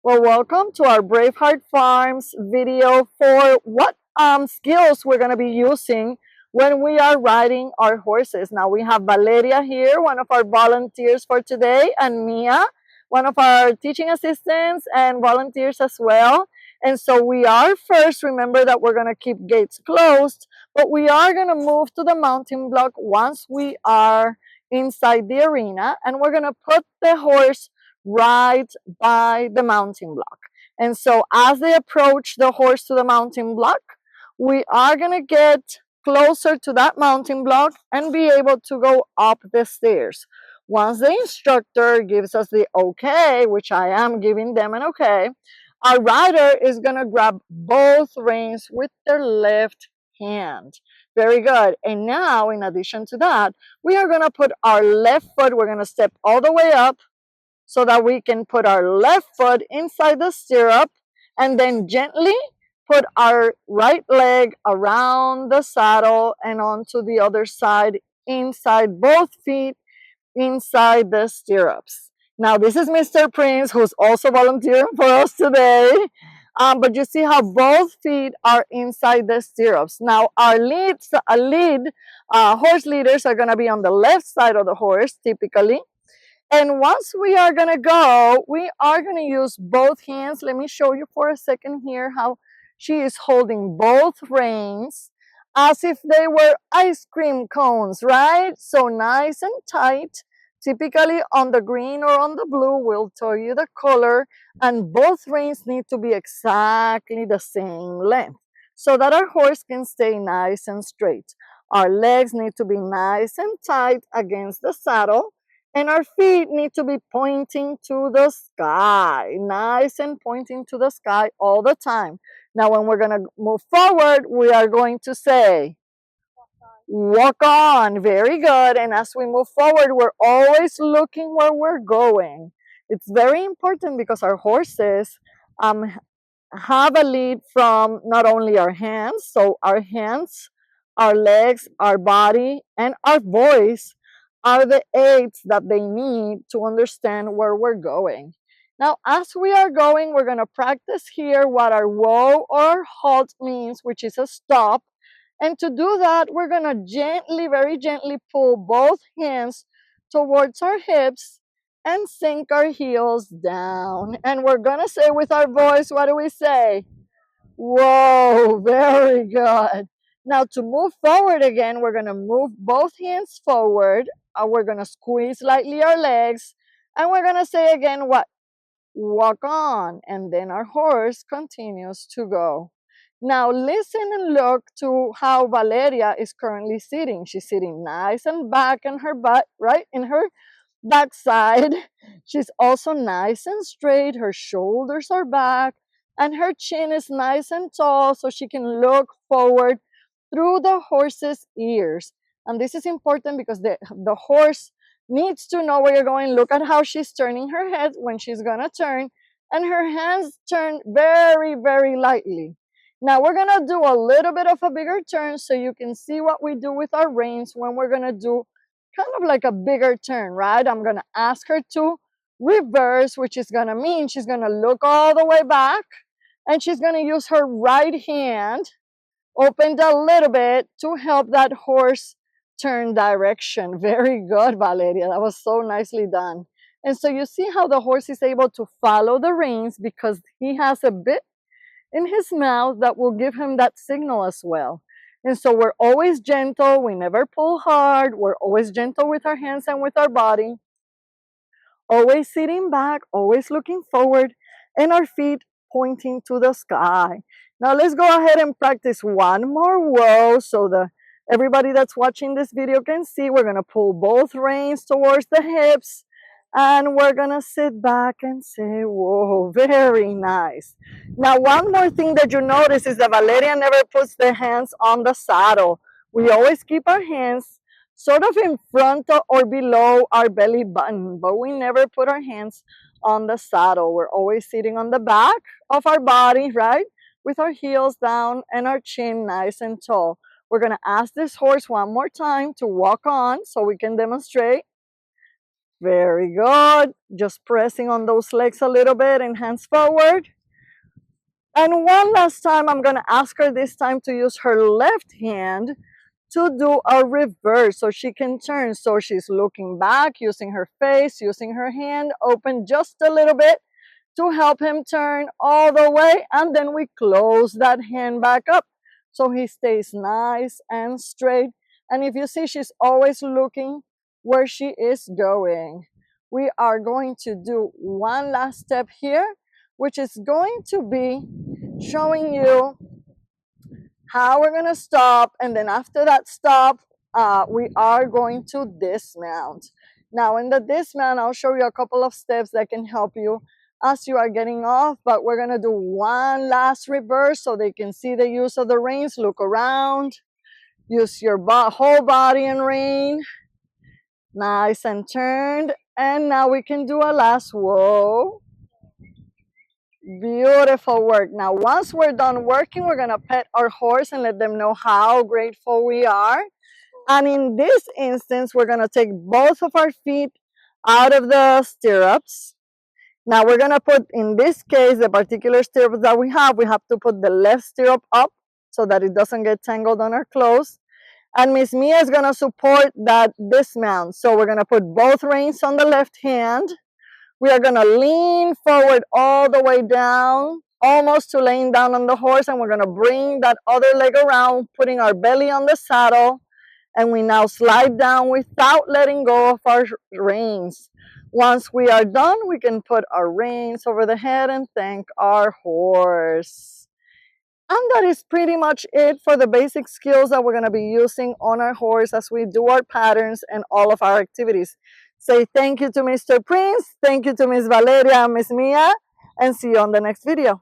Well, welcome to our Braveheart Farms video for what skills we're going to be using when we are riding our horses. Now we have Valeria here, one of our volunteers for today, and Mia, one of our teaching assistants and volunteers as well. And so we are first, remember that we're going to keep gates closed, but we are going to move to the mounting block once we are inside the arena, and we're going to put the horse right by the mounting block. And so as they approach the horse to the mounting block, we are going to get closer to that mounting block and be able to go up the stairs. Once the instructor gives us the okay, which I am giving them an okay, our rider is going to grab both reins with their left hand. Very good. And now, in addition to that, we are going to put our left foot, we're going to step all the way up so that we can put our left foot inside the stirrup and then gently put our right leg around the saddle and onto the other side, inside both feet, inside the stirrups. Now, this is Mr. Prince, who's also volunteering for us today. But you see how both feet are inside the stirrups. Now, our horse leaders are going to be on the left side of the horse, typically. And once we are going to go, we are going to use both hands. Let me show you for a second here how she is holding both reins as if they were ice cream cones, right? So nice and tight. Typically on the green or on the blue, we'll tell you the color. And both reins need to be exactly the same length so that our horse can stay nice and straight. Our legs need to be nice and tight against the saddle. And our feet need to be pointing to the sky, nice and pointing to the sky all the time. Now, when we're going to move forward, we are going to say, walk on. Very good. And as we move forward, we're always looking where we're going. It's very important because our horses have a lead from not only our hands, so our hands, our legs, our body, and our voice are the aids that they need to understand where we're going. Now, as we are going, we're going to practice here what our whoa or halt means, which is a stop. And to do that, we're going to gently, very gently pull both hands towards our hips and sink our heels down. And we're going to say with our voice, what do we say? Whoa, very good. Now to move forward again, we're going to move both hands forward. We're going to squeeze lightly our legs. And we're going to say again what? Walk on. And then our horse continues to go. Now listen and look to how Valeria is currently sitting. She's sitting nice and back in her butt, right? In her backside. She's also nice and straight. Her shoulders are back. And her chin is nice and tall so she can look forward through the horse's ears. And this is important because the horse needs to know where you're going. Look at how she's turning her head when she's going to turn. And her hands turn very, very lightly. Now we're going to do a little bit of a bigger turn so you can see what we do with our reins when we're going to do kind of like a bigger turn, right? I'm going to ask her to reverse, which is going to mean she's going to look all the way back and she's going to use her right hand opened a little bit to help that horse turn direction. Very good, Valeria. That was so nicely done. And so you see how the horse is able to follow the reins because he has a bit in his mouth that will give him that signal as well. And so we're always gentle. We never pull hard. We're always gentle with our hands and with our body. Always sitting back, always looking forward, and our feet pointing to the sky. Now let's go ahead and practice one more whoa so everybody that's watching this video can see. We're going to pull both reins towards the hips and we're going to sit back and say whoa. Very nice. Now one more thing that you notice is that Valeria never puts the hands on the saddle. We always keep our hands sort of in front or below our belly button, but we never put our hands on the saddle. We're always sitting on the back of our body, right? With our heels down and our chin nice and tall. We're going to ask this horse one more time to walk on so we can demonstrate. Very good. Just pressing on those legs a little bit and hands forward. And one last time, I'm going to ask her this time to use her left hand to do a reverse so she can turn. So she's looking back, using her face, using her hand, open just a little bit to help him turn all the way. And then we close that hand back up so he stays nice and straight. And if you see, she's always looking where she is going. We are going to do one last step here, which is going to be showing you how we're going to stop. And then after that stop, we are going to dismount. Now in the dismount, I'll show you a couple of steps that can help you as you are getting off, but we're going to do one last reverse so they can see the use of the reins. Look around, use your whole body and rein, nice and turned. And now we can do a last whoa. Beautiful work. Now once we're done working, we're going to pet our horse and let them know how grateful we are. And in this instance, we're going to take both of our feet out of the stirrups. Now we're going to put, in this case, the particular stirrups that we have to put the left stirrup up so that it doesn't get tangled on our clothes. And Miss Mia is going to support that dismount. So we're going to put both reins on the left hand. We are going to lean forward all the way down, almost to laying down on the horse. And we're going to bring that other leg around, putting our belly on the saddle. And we now slide down without letting go of our reins. Once we are done, we can put our reins over the head and thank our horse. And that is pretty much it for the basic skills that we're going to be using on our horse as we do our patterns and all of our activities. Say thank you to Mr. Prince, thank you to Miss Valeria and Miss Mia, and see you on the next video.